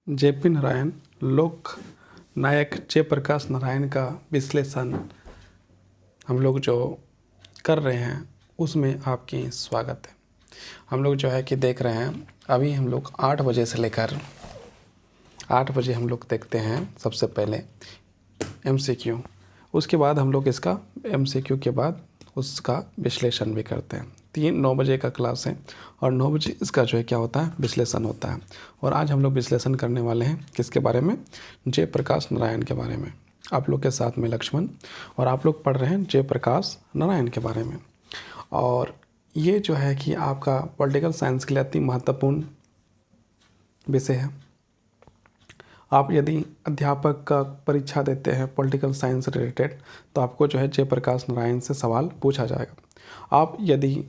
JP Narayan लोक नायक जयप्रकाश नारायण का विश्लेषण हम लोग जो कर रहे हैं उसमें आपकी स्वागत है। हम लोग जो है कि देख रहे हैं, अभी हम लोग 8 बजे से लेकर 8 बजे हम लोग देखते हैं सबसे पहले MCQ, उसके बाद हम लोग इसका MCQ के बाद उसका विश्लेषण भी करते हैं। 9 बजे का क्लास है और 9 बजे इसका जो है क्या होता है, विश्लेषण होता है। और आज हम लोग विश्लेषण करने वाले हैं किसके बारे में, जयप्रकाश नारायण के बारे में। आप लोग के साथ में लक्ष्मण, और आप लोग पढ़ रहे हैं जयप्रकाश नारायण के बारे में। और ये जो है कि आपका पॉलिटिकल साइंस के लिए अति महत्वपूर्ण विषय है। आप यदि अध्यापक का परीक्षा देते हैं पॉलिटिकल साइंस रिलेटेड, तो आपको जो है जयप्रकाश नारायण से सवाल पूछा जाएगा। आप यदि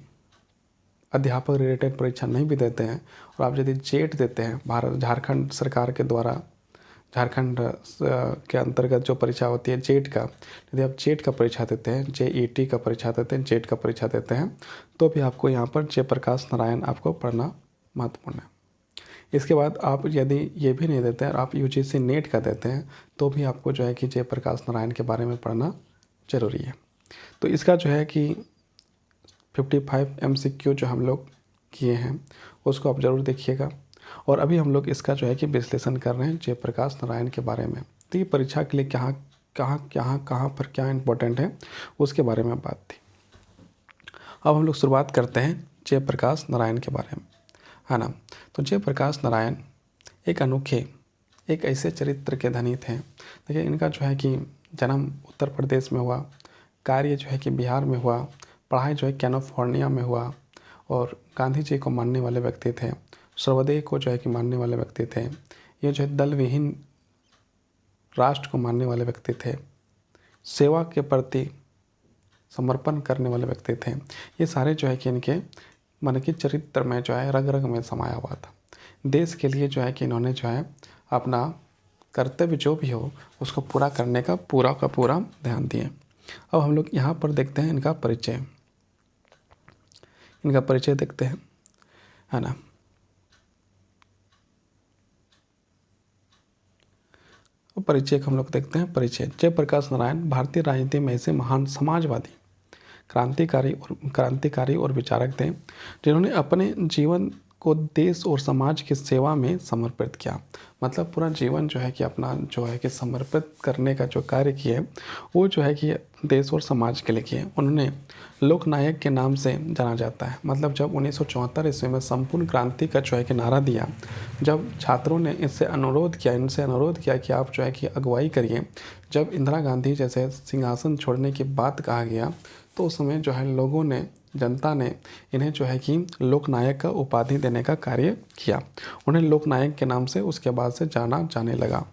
अध्यापक रिलेटेड परीक्षा नहीं भी देते हैं और आप यदि जेट देते हैं, झारखंड सरकार के द्वारा झारखंड के अंतर्गत जो परीक्षा होती है जेट का, यदि आप जेट का परीक्षा देते हैं, JET का परीक्षा देते हैं, जेट का परीक्षा देते हैं, तो भी आपको यहाँ पर जयप्रकाश नारायण आपको पढ़ना महत्वपूर्ण है। इसके बाद आप यदि ये भी नहीं देते हैं और आप UGC नेट का देते हैं, तो भी आपको जो है कि जयप्रकाश नारायण के बारे में पढ़ना ज़रूरी है। तो इसका जो है कि 55 MCQ जो हम लोग किए हैं उसको आप ज़रूर देखिएगा। और अभी हम लोग इसका जो है कि विश्लेषण कर रहे हैं जयप्रकाश नारायण के बारे में। तो ये परीक्षा के लिए कहाँ पर क्या इम्पोर्टेंट है उसके बारे में बात थी। अब हम लोग शुरुआत करते हैं जयप्रकाश नारायण के बारे में, है ना। तो जयप्रकाश नारायण एक अनोखे, एक ऐसे चरित्र के धनी थे। देखिए, इनका जो है कि जन्म उत्तर प्रदेश में हुआ, कार्य जो है कि बिहार में हुआ, पढ़ाई जो है कैलिफोर्निया में हुआ, और गांधी जी को मानने वाले व्यक्ति थे, सर्वोदय को जो है कि मानने वाले व्यक्ति थे। ये जो है दल विहीन राष्ट्र को मानने वाले व्यक्ति थे, सेवा के प्रति समर्पण करने वाले व्यक्ति थे। ये सारे जो है कि इनके मन के चरित्र में जो है रग रग में समाया हुआ था। देश के लिए जो है कि इन्होंने जो है अपना कर्तव्य जो भी हो उसको पूरा करने का पूरा ध्यान दिए। अब हम लोग यहाँ पर देखते हैं इनका परिचय देखते हैं, है ना। परिचय हम लोग देखते हैं। परिचय: जयप्रकाश नारायण भारतीय राजनीति में ऐसे महान समाजवादी, क्रांतिकारी और विचारक थे जिन्होंने अपने जीवन को देश और समाज की सेवा में समर्पित किया। मतलब पूरा जीवन जो है कि अपना जो है कि समर्पित करने का जो कार्य किए वो जो है कि देश और समाज के लिए किए। उन्होंने लोकनायक के नाम से जाना जाता है। मतलब जब 1974 ईस्वी में संपूर्ण क्रांति का जो है कि नारा दिया, जब छात्रों ने इनसे अनुरोध किया कि आप जो है कि अगुवाई करिए, जब इंदिरा गांधी जैसे सिंहासन छोड़ने की बात कहा गया, तो उस समय जो है लोगों ने, जनता ने इन्हें जो है कि लोकनायक का उपाधि देने का कार्य किया। उन्हें लोकनायक के नाम से उसके बाद से जाना जाने लगा।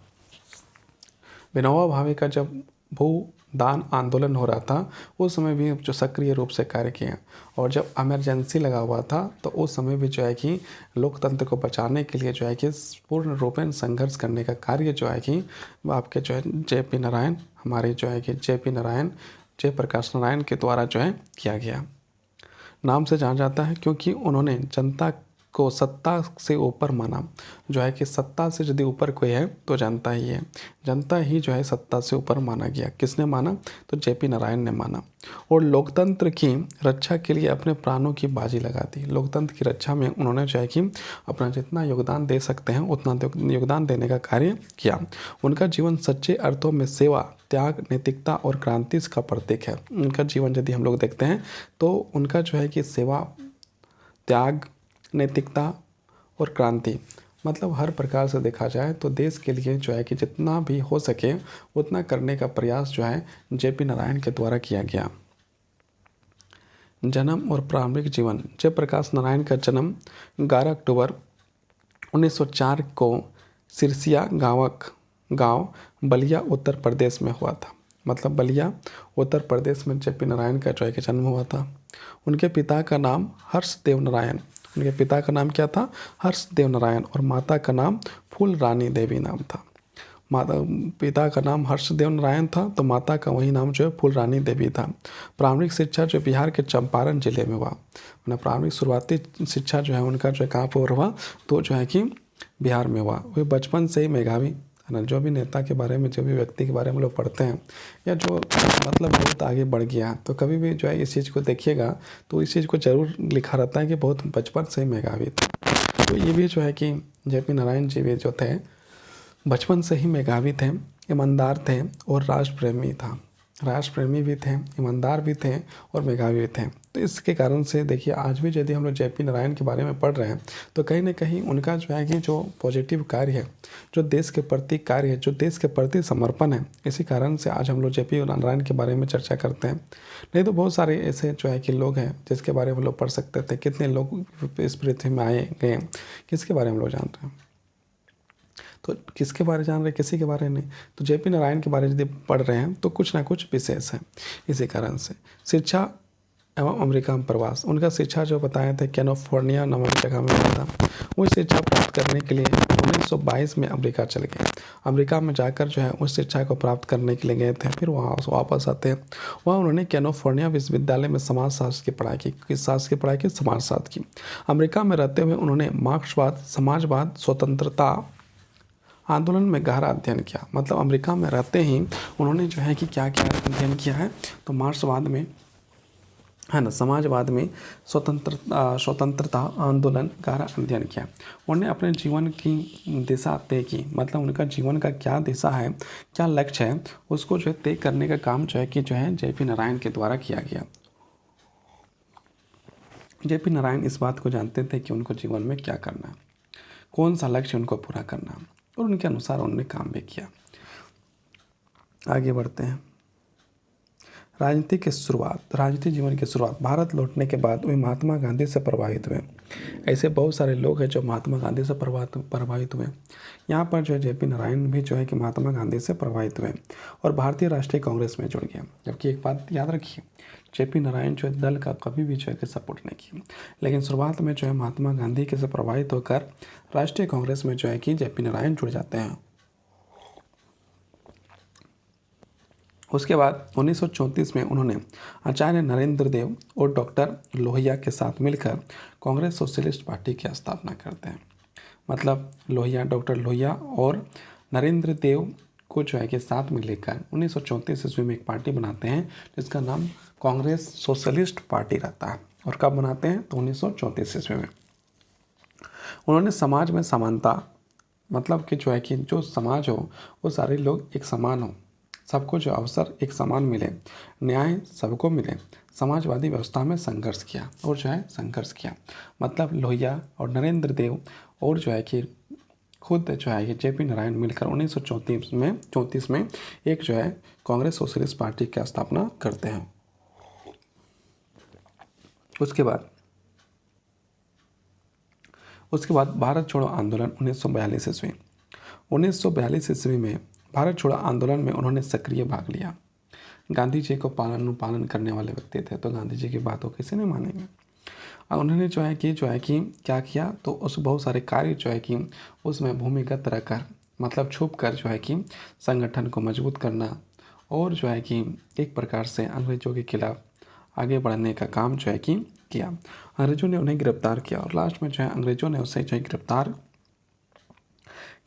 विनोबा भावे का जब भूदान आंदोलन हो रहा था उस समय भी जो सक्रिय रूप से कार्य किए, और जब इमरजेंसी लगा हुआ था तो उस समय भी जो है कि लोकतंत्र को बचाने के लिए जो है कि पूर्ण रूपेण संघर्ष करने का कार्य जो है कि आपके जो है JP नारायण, हमारे जो है कि JP नारायण, जयप्रकाश नारायण के द्वारा जो है किया गया। नाम से जाना जाता है क्योंकि उन्होंने जनता को सत्ता से ऊपर माना। जो है कि सत्ता से यदि ऊपर कोई है तो जनता ही है, जनता ही जो है सत्ता से ऊपर माना गया। किसने माना? तो JP नारायण ने माना। और लोकतंत्र की रक्षा के लिए अपने प्राणों की बाजी लगा दी। लोकतंत्र की रक्षा में उन्होंने जो है कि अपना जितना योगदान दे सकते हैं उतना योगदान देने का कार्य किया। उनका जीवन सच्चे अर्थों में सेवा, त्याग, नैतिकता और क्रांति का प्रतीक है। उनका जीवन यदि हम लोग देखते हैं तो उनका जो है कि सेवा, त्याग, नैतिकता और क्रांति, मतलब हर प्रकार से देखा जाए तो देश के लिए जो है कि जितना भी हो सके उतना करने का प्रयास जो है JP नारायण के द्वारा किया गया। जन्म और प्रारंभिक जीवन: जयप्रकाश नारायण का जन्म 11 अक्टूबर 1904 को सिरसिया गांव बलिया उत्तर प्रदेश में हुआ था। मतलब बलिया उत्तर प्रदेश में JP नारायण का जो है कि जन्म हुआ था। उनके पिता का नाम हर्षदेव नारायण, उनके पिता का नाम क्या था? हर्षदेव नारायण। और माता का नाम फूल रानी देवी नाम था। पिता का नाम हर्षदेव नारायण था तो माता का वही नाम जो है फूल रानी देवी था। प्रारंभिक शिक्षा जो बिहार के चंपारण जिले में हुआ, मतलब प्रारंभिक शुरुआती शिक्षा जो है उनका जो है कहाँ पर हुआ? तो जो है कि बिहार में हुआ। वे बचपन से ही मेधावी है ना। जो भी नेता के बारे में, जो भी व्यक्ति के बारे में लोग पढ़ते हैं या जो मतलब बहुत आगे बढ़ गया, तो कभी भी जो है इस चीज़ को देखिएगा तो इस चीज़ को ज़रूर लिखा रहता है कि बहुत बचपन से ही मेधावी थे। तो ये भी जो है कि जेपी नारायण जी भी जो थे बचपन से ही मेधावी थे, ईमानदार थे और राष्ट्र प्रेमी भी थे, ईमानदार भी थे और मेधावी भी थे। तो इसके कारण से देखिए आज भी यदि हम लोग जेपी नारायण के बारे में पढ़ रहे हैं तो कहीं ना कहीं उनका जो है कि जो पॉजिटिव कार्य है, जो देश के प्रति कार्य है, जो देश के प्रति समर्पण है, इसी कारण से आज हम लोग जेपी नारायण के बारे में चर्चा करते हैं। नहीं तो बहुत सारे ऐसे जो है कि लोग हैं जिसके बारे में लोग पढ़ सकते थे। कितने लोग इस पृथ्वी में आए गए, किसके बारे में लोग जान रहे हैं? तो किसके बारे जान रहे, किसी के बारे नहीं। तो जेपी नारायण के बारे में यदि पढ़ रहे हैं तो कुछ ना कुछ विशेष है। इसी कारण से शिक्षा एवं अमेरिका में प्रवास, उनका शिक्षा जो बताए थे कैलिफोर्निया नामक जगह में हुआ था। वो शिक्षा प्राप्त करने के लिए 1922 में अमेरिका चले गए। अमेरिका में जाकर जो है उस शिक्षा को प्राप्त करने के लिए गए थे। फिर वहाँ वापस आते हैं, वहाँ उन्होंने कैलिफोर्निया विश्वविद्यालय में समाजशास्त्र की पढ़ाई की। किस शास्त्र की पढ़ाई की? समाजशास्त्र की। अमेरिका में रहते हुए उन्होंने मार्क्सवाद, समाजवाद, स्वतंत्रता आंदोलन में गहरा अध्ययन किया। मतलब अमेरिका में रहते ही उन्होंने जो है कि क्या क्या अध्ययन किया है? तो मार्क्सवाद में है ना, समाजवाद में, स्वतंत्रता आंदोलन गहरा अध्ययन किया। उन्होंने अपने जीवन की दिशा तय की। मतलब उनका जीवन का क्या दिशा है, क्या लक्ष्य है, उसको जो है तय करने का काम जो है कि जो है जेपी नारायण के द्वारा किया गया। जेपी नारायण इस बात को जानते थे कि उनको जीवन में क्या करना है, कौन सा लक्ष्य उनको पूरा करना है, और उनके अनुसार उन्होंने काम भी किया। आगे बढ़ते हैं। राजनीतिक जीवन की शुरुआत। भारत लौटने के बाद वे महात्मा गांधी से प्रभावित हुए। ऐसे बहुत सारे लोग हैं जो महात्मा गांधी से प्रभावित हुए। यहाँ पर जो है जेपी नारायण भी जो है कि महात्मा गांधी से प्रभावित हुए और भारतीय राष्ट्रीय कांग्रेस में जुड़ गया। जबकि एक बात याद रखिए, जेपी नारायण जो है दल का कभी भी जो है कि सपोर्ट नहीं किया, लेकिन शुरुआत में जो है महात्मा गांधी के से प्रभावित होकर राष्ट्रीय कांग्रेस में जो है कि जेपी नारायण जुड़ जाते हैं। उसके बाद 1934 में उन्होंने आचार्य नरेंद्र देव और डॉक्टर लोहिया के साथ मिलकर कांग्रेस सोशलिस्ट पार्टी की स्थापना करते हैं। मतलब डॉक्टर लोहिया और नरेंद्र देव को जो है कि साथ में लेकर 1934 ईस्वी में एक पार्टी बनाते हैं जिसका नाम कांग्रेस सोशलिस्ट पार्टी रहता है। और कब बनाते हैं? तो 1934 ईस्वी में। उन्होंने समाज में समानता, मतलब कि जो है कि जो समाज हो वो सारे लोग एक समान हो, सबको जो अवसर एक समान मिले, न्याय सबको मिले, समाजवादी व्यवस्था में संघर्ष किया और जो है संघर्ष किया। मतलब लोहिया और नरेंद्र देव और जो है कि खुद जो है कि जेपी नारायण मिलकर 1934 में एक जो है कांग्रेस सोशलिस्ट पार्टी की स्थापना करते हैं। उसके बाद भारत छोड़ो आंदोलन 1942 ईस्वी में भारत छोड़ो आंदोलन में उन्होंने सक्रिय भाग लिया। गांधी जी को पालन करने वाले व्यक्ति थे, तो गांधी जी की बात को किसी नहीं मानेंगे। और उन्होंने जो है कि क्या किया, तो उस बहुत सारे कार्य जो है कि उसमें भूमिगत रहकर, मतलब छुप कर जो है कि संगठन को मजबूत करना और जो है कि एक प्रकार से अंग्रेजों के खिलाफ आगे बढ़ने का काम जो है कि किया। अंग्रेजों ने उन्हें गिरफ्तार किया और लास्ट में जो है अंग्रेजों ने उसे जो है गिरफ्तार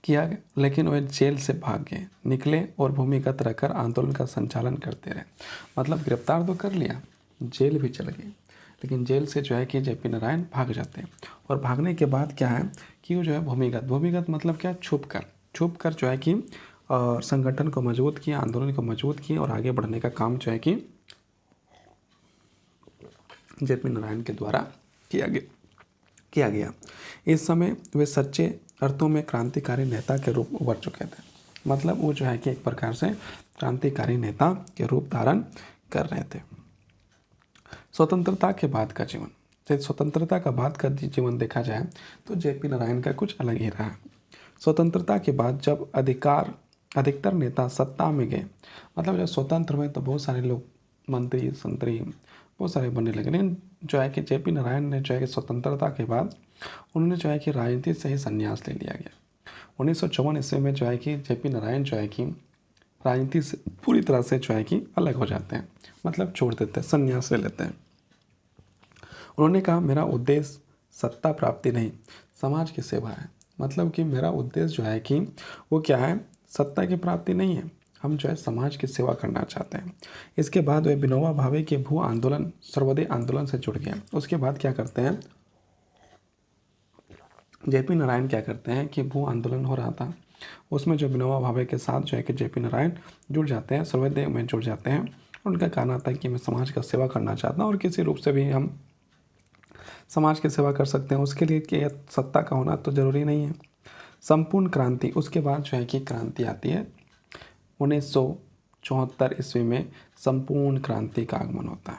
किया, लेकिन वह जेल से भाग गए, निकले और भूमिगत रहकर आंदोलन का संचालन करते रहे। मतलब गिरफ्तार तो कर लिया, जेल भी चले गए, लेकिन जेल से जो है कि जेपी नारायण भाग जाते हैं। और भागने के बाद क्या है कि वो जो है भूमिगत मतलब क्या, छुप कर जो है कि संगठन को मजबूत किया, आंदोलन को मजबूत किया और आगे बढ़ने का काम जो है कि जेपी नारायण के द्वारा किया गया। इस समय वे सच्चे अर्थों में क्रांतिकारी नेता के रूप उभर चुके थे। मतलब वो जो है कि एक प्रकार से क्रांतिकारी नेता के रूप धारण कर रहे थे। स्वतंत्रता के बाद का जीवन। यदि स्वतंत्रता का बाद का जीवन देखा जाए तो जेपी नारायण का कुछ अलग ही रहा। स्वतंत्रता के बाद जब अधिकतर नेता सत्ता में गए, मतलब जब स्वतंत्र हुए तो बहुत सारे लोग मंत्री संतरी बहुत सारे बनने लगे, लेकिन जो है कि जेपी नारायण ने जो है कि स्वतंत्रता के बाद उन्होंने जो है कि राजनीति से ही संन्यास ले लिया गया। 1954 ईस्वी में जो है कि जेपी नारायण जो है कि राजनीति से पूरी तरह से जो है कि अलग हो जाते हैं, मतलब छोड़ देते हैं, संन्यास ले लेते हैं। उन्होंने कहा, मेरा उद्देश्य सत्ता प्राप्ति नहीं, समाज की सेवा है। मतलब कि मेरा उद्देश्य जो है कि वो क्या है, सत्ता की प्राप्ति नहीं है, हम जो है समाज की सेवा करना चाहते हैं। इसके बाद वे विनोबा भावे के भू आंदोलन सर्वोदय आंदोलन से जुड़ गए। उसके बाद क्या करते हैं, जेपी नारायण क्या करते हैं कि भू आंदोलन हो रहा था, उसमें जो विनोबा भावे के साथ जो है कि जेपी नारायण जुड़ जाते हैं, सर्वोदय में जुड़ जाते हैं। उनका कहना था कि मैं समाज का सेवा करना चाहता हूँ और किसी रूप से भी हम समाज की सेवा कर सकते हैं, उसके लिए कि सत्ता का होना तो ज़रूरी नहीं है। संपूर्ण क्रांति, उसके बाद जो है कि क्रांति आती है 1974 ईस्वी में संपूर्ण क्रांति का आगमन होता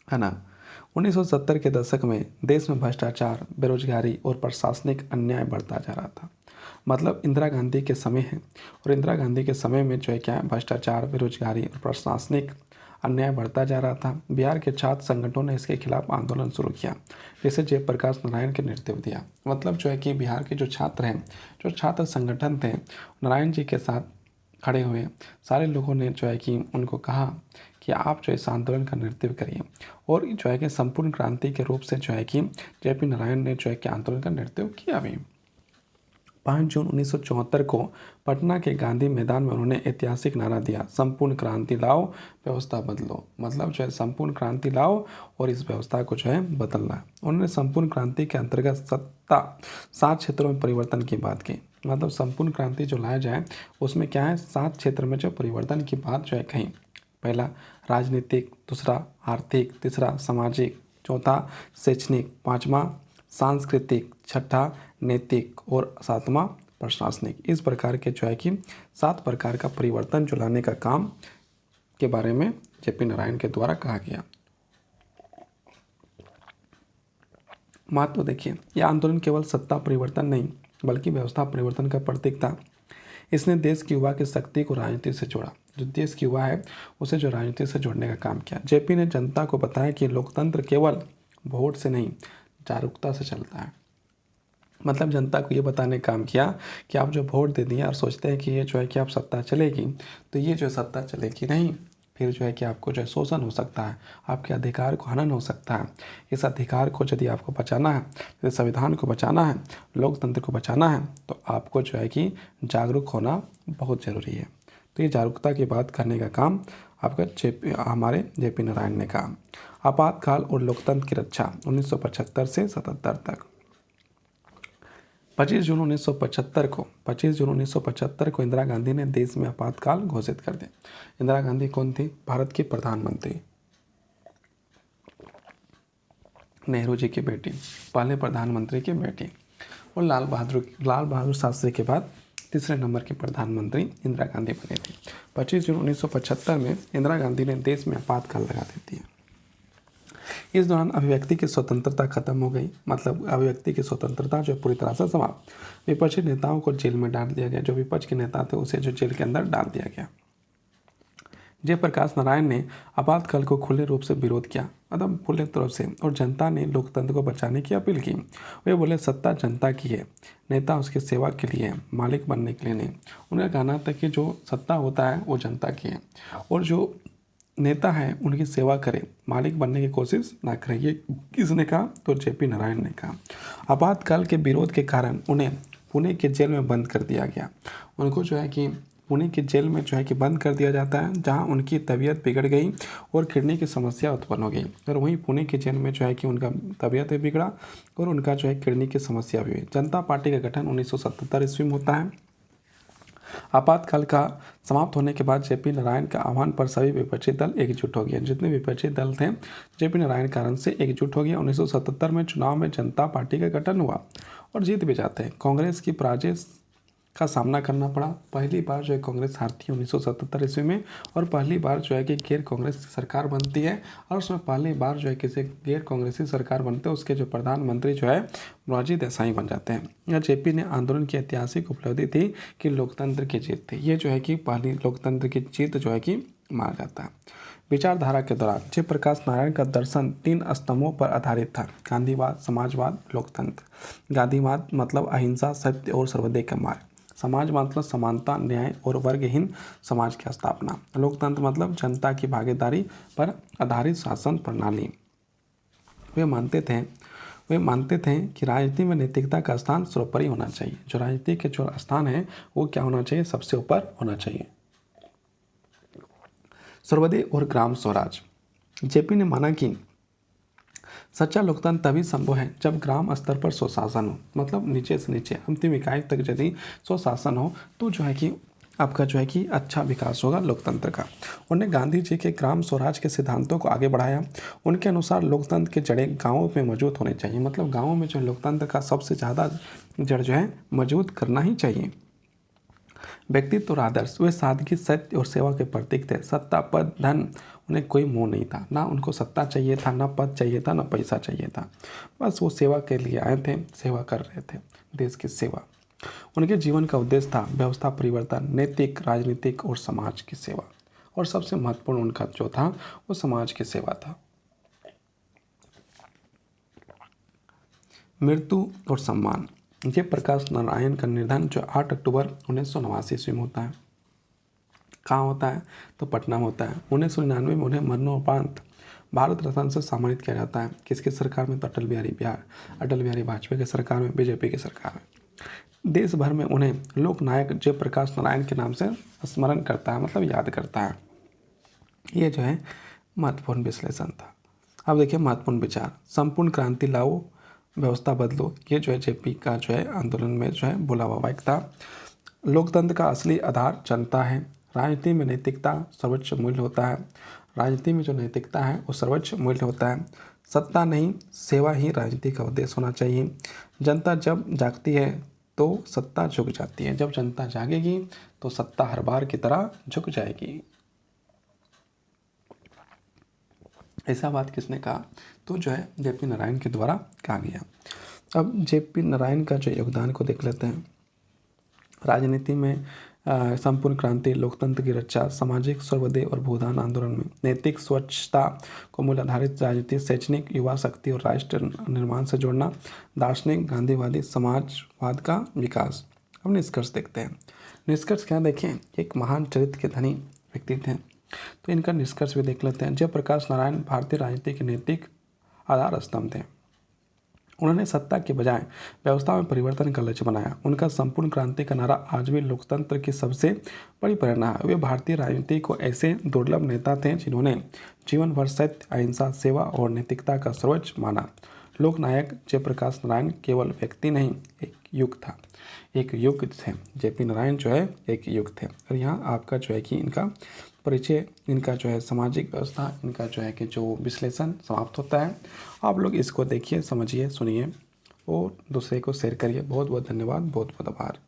है ना। 1970 के दशक में देश में भ्रष्टाचार, बेरोजगारी और प्रशासनिक अन्याय बढ़ता जा रहा था। मतलब इंदिरा गांधी के समय है, और इंदिरा गांधी के समय में जो है क्या भ्रष्टाचार, बेरोजगारी और प्रशासनिक अन्याय बढ़ता जा रहा था। बिहार के छात्र संगठनों ने इसके खिलाफ आंदोलन शुरू किया, जिसे जयप्रकाश नारायण के नेतृत्व दिया। मतलब जो है कि बिहार के जो छात्र हैं, जो छात्र संगठन थे, नारायण जी के साथ खड़े हुए सारे लोगों ने जो है कि उनको कहा कि आप जो इस आंदोलन का नेतृत्व करिए, और जो है कि संपूर्ण क्रांति के रूप से जो है कि जेपी नारायण ने जो है कि आंदोलन का नेतृत्व किया भी। 5 जून 1974 को पटना के गांधी मैदान में उन्होंने ऐतिहासिक नारा दिया, संपूर्ण क्रांति लाओ, व्यवस्था बदलो। मतलब जो है संपूर्ण क्रांति लाओ और इस व्यवस्था को जो है बदलना है। उन्होंने संपूर्ण क्रांति के अंतर्गत 7 क्षेत्रों में परिवर्तन की बात की। मतलब संपूर्ण क्रांति जो लाया जाए उसमें क्या है, 7 क्षेत्र में जो परिवर्तन की बात जो है कहीं, पहला राजनीतिक, दूसरा आर्थिक, तीसरा सामाजिक, चौथा शैक्षणिक, पाँचवा सांस्कृतिक, छठा नैतिक और सातवां प्रशासनिक। इस प्रकार के जो है कि 7 प्रकार का परिवर्तन जो लाने का काम के बारे में जेपी नारायण के द्वारा कहा गया। महत्व देखिए, यह आंदोलन केवल सत्ता परिवर्तन नहीं बल्कि व्यवस्था परिवर्तन का प्रतीक था। इसने देश की युवा की शक्ति को राजनीति से जोड़ा, जो देश की युवा है उसे जो राजनीति से जोड़ने का काम किया। जेपी ने जनता को बताया कि लोकतंत्र केवल वोट से नहीं, जागरूकता से चलता है। मतलब जनता को ये बताने का काम किया कि आप जो वोट दे दिए और सोचते हैं कि ये जो है कि आप सत्ता चलेगी, तो ये जो सत्ता चलेगी नहीं, फिर जो है कि आपको जो है शोषण हो सकता है, आपके अधिकार को हनन हो सकता है। इस अधिकार को यदि आपको बचाना है, यदि संविधान को बचाना है, लोकतंत्र को बचाना है, तो आपको जो है कि जागरूक होना बहुत ज़रूरी है। तो ये जागरूकता की बात करने का काम आपका हमारे जेपी नारायण ने कहा। आपातकाल और लोकतंत्र की रक्षा 1975 से 77 तक। 25 जून 1975 को इंदिरा गांधी ने देश में आपातकाल घोषित कर दिया। इंदिरा गांधी कौन थी? भारत की प्रधानमंत्री, नेहरू जी की बेटी, पहले प्रधानमंत्री की बेटी, और लाल बहादुर शास्त्री के बाद तीसरे नंबर की प्रधानमंत्री इंदिरा गांधी बनी थी। 25 जून 1975 में इंदिरा गांधी ने देश में आपातकाल लगा देती है। इस दौरान अभिव्यक्ति की स्वतंत्रता खत्म हो गई। मतलब अभिव्यक्ति की स्वतंत्रता जो पूरी तरह से समाप्त। विपक्षी नेताओं को जेल में डाल दिया गया, जो विपक्ष के नेता थे उसे जो जेल के अंदर डाल दिया गया। जयप्रकाश नारायण ने आपातकाल को खुले रूप से विरोध किया, मतलब खुले तरफ से, और जनता ने लोकतंत्र को बचाने की अपील की। वे बोले सत्ता जनता की है, नेता उसकी सेवा के लिए है, मालिक बनने के लिए नहीं। उनका कहना था कि जो सत्ता होता है वो जनता की है, और जो नेता है उनकी सेवा करे, मालिक बनने की कोशिश ना करे। ये किसने कहा? तो जेपी नारायण ने कहा। आपातकाल के विरोध के कारण उन्हें पुणे के जेल में बंद कर दिया गया। उनको जो है कि पुणे के जेल में जो है कि बंद कर दिया जाता है, जहां उनकी तबीयत बिगड़ गई और किडनी की समस्या उत्पन्न हो गई। और वहीं पुणे के जेल में जो है कि उनका तबीयत भी बिगड़ा और उनका जो है किडनी की समस्या भी हुई। जनता पार्टी का गठन 1977 ईस्वी में होता है। आपातकाल का समाप्त होने के बाद जेपी नारायण के आह्वान पर सभी विपक्षी दल एकजुट हो गए। जितने विपक्षी दल थे जेपी नारायण के कारण से एकजुट हो गए। 1977 में चुनाव में जनता पार्टी का गठन हुआ और जीत भी जाते हैं। कांग्रेस की पराजय का सामना करना पड़ा। पहली बार जो है कांग्रेस हारती है 1977 ईस्वी में, और पहली बार जो है कि गैर कांग्रेस सरकार बनती है, और उसमें पहली बार जो है किसी गैर कांग्रेसी सरकार बनते हैं, उसके जो प्रधानमंत्री जो है मोरारजी देसाई बन जाते हैं। यह जेपी ने आंदोलन की ऐतिहासिक उपलब्धि थी कि लोकतंत्र की जीत थी। ये जो है कि पहली लोकतंत्र की जीत जो है कि माना जाता है। विचारधारा के दौरान जयप्रकाश नारायण का दर्शन 3 स्तंभों पर आधारित था: गांधीवाद, समाजवाद, लोकतंत्र। गांधीवाद मतलब अहिंसा, सत्य और सर्वोदय का मार्ग। समाजवाद मतलब समानता, न्याय और वर्गहीन समाज की स्थापना। लोकतंत्र मतलब जनता की भागीदारी पर आधारित शासन प्रणाली। वे मानते थे वे मानते थे कि राजनीति में नैतिकता का स्थान सर्वोपरि होना चाहिए। जो राजनीति के जो स्थान है वो क्या होना चाहिए, सबसे ऊपर होना चाहिए। सर्वोदय और ग्राम स्वराज। जेपी ने माना कि सच्चा लोकतंत्र तभी संभव है जब ग्राम स्तर पर स्वशासन हो, मतलब नीचे से नीचे अंतिम इकाई तक यदि स्वशासन हो तो जो है कि आपका जो है कि अच्छा विकास होगा लोकतंत्र का। उन्होंने गांधी जी के ग्राम स्वराज के सिद्धांतों को आगे बढ़ाया। उनके अनुसार लोकतंत्र के जड़ें गाँवों में मौजूद होने चाहिए, मतलब गाँवों में जो लोकतंत्र का सबसे ज़्यादा जड़ जो है मौजूद करना ही चाहिए। व्यक्तित्व और आदर्श। वे सादगी, सत्य और सेवा के प्रतीक थे। सत्ता, पद, धन उन्हें कोई मोह नहीं था। ना उनको सत्ता चाहिए था, ना पद चाहिए था, ना पैसा चाहिए था। बस वो सेवा के लिए आए थे, सेवा कर रहे थे, देश की सेवा। उनके जीवन का उद्देश्य था व्यवस्था परिवर्तन, नैतिक, राजनीतिक और समाज की सेवा। और सबसे महत्वपूर्ण उनका जो था वो समाज की सेवा था। मृत्यु और सम्मान। जयप्रकाश नारायण का निधन जो 8 अक्टूबर 1989 ईस्वी में होता है। कहाँ होता है, तो पटना में होता है। 1999 में उन्हें मरणोपरांत भारत रत्न से सम्मानित किया जाता है। किसकी सरकार में, तो अटल बिहारी वाजपेयी की सरकार में, बीजेपी की सरकार में। देश भर में उन्हें लोकनायक जयप्रकाश नारायण के नाम से स्मरण करता है, मतलब याद करता है। ये जो है महत्वपूर्ण विश्लेषण था। अब देखिए महत्वपूर्ण विचार। संपूर्ण क्रांति लाओ, व्यवस्था बदलो। ये जो है जेपी का जो है आंदोलन में जो है बोला हुआ वाक्य था। लोकतंत्र का असली आधार जनता है। राजनीति में नैतिकता सर्वोच्च मूल्य होता है। राजनीति में जो नैतिकता है वो सर्वोच्च मूल्य होता है। सत्ता नहीं, सेवा ही राजनीति का उद्देश्य होना चाहिए। जनता जब जागती है तो सत्ता झुक जाती है। जब जनता जागेगी तो सत्ता हर बार की तरह झुक जाएगी। ऐसा बात किसने कहा, तो जो है जेपी नारायण के द्वारा कहा गया। अब जेपी नारायण का जो योगदान को देख लेते हैं। राजनीति में संपूर्ण क्रांति, लोकतंत्र की रक्षा, सामाजिक सर्वोदय और भूदान आंदोलन में नैतिक स्वच्छता को मूल आधारित राजनीति, शैक्षणिक, युवा शक्ति और राष्ट्र निर्माण से जोड़ना, दार्शनिक, गांधीवादी समाजवाद का विकास। अब निष्कर्ष देखते हैं। निष्कर्ष क्या देखें, एक महान चरित्र के धनी व्यक्ति थे, तो इनका निष्कर्ष भी देख लेते हैं। जयप्रकाश नारायण भारतीय राजनीति के नैतिक आधार स्तंभ थे। उन्होंने सत्ता के बजाय व्यवस्था में परिवर्तन का लक्ष्य बनाया। उनका संपूर्ण क्रांति का नारा आज भी लोकतंत्र की सबसे बड़ी प्रेरणा है। वे भारतीय राजनीति को ऐसे दुर्लभ नेता थे जिन्होंने जीवन भर सत्य, अहिंसा, सेवा और नैतिकता का सर्वोच्च माना। लोकनायक जयप्रकाश नारायण केवल व्यक्ति नहीं, एक युग था, एक युग थे। जेपी नारायण जो है एक युग थे। और यहाँ आपका जो है कि इनका परिचय, इनका जो है सामाजिक व्यवस्था, इनका जो है कि जो विश्लेषण समाप्त होता है। आप लोग इसको देखिए, समझिए, सुनिए और दूसरे को शेयर करिए। बहुत बहुत धन्यवाद, बहुत बहुत आभार।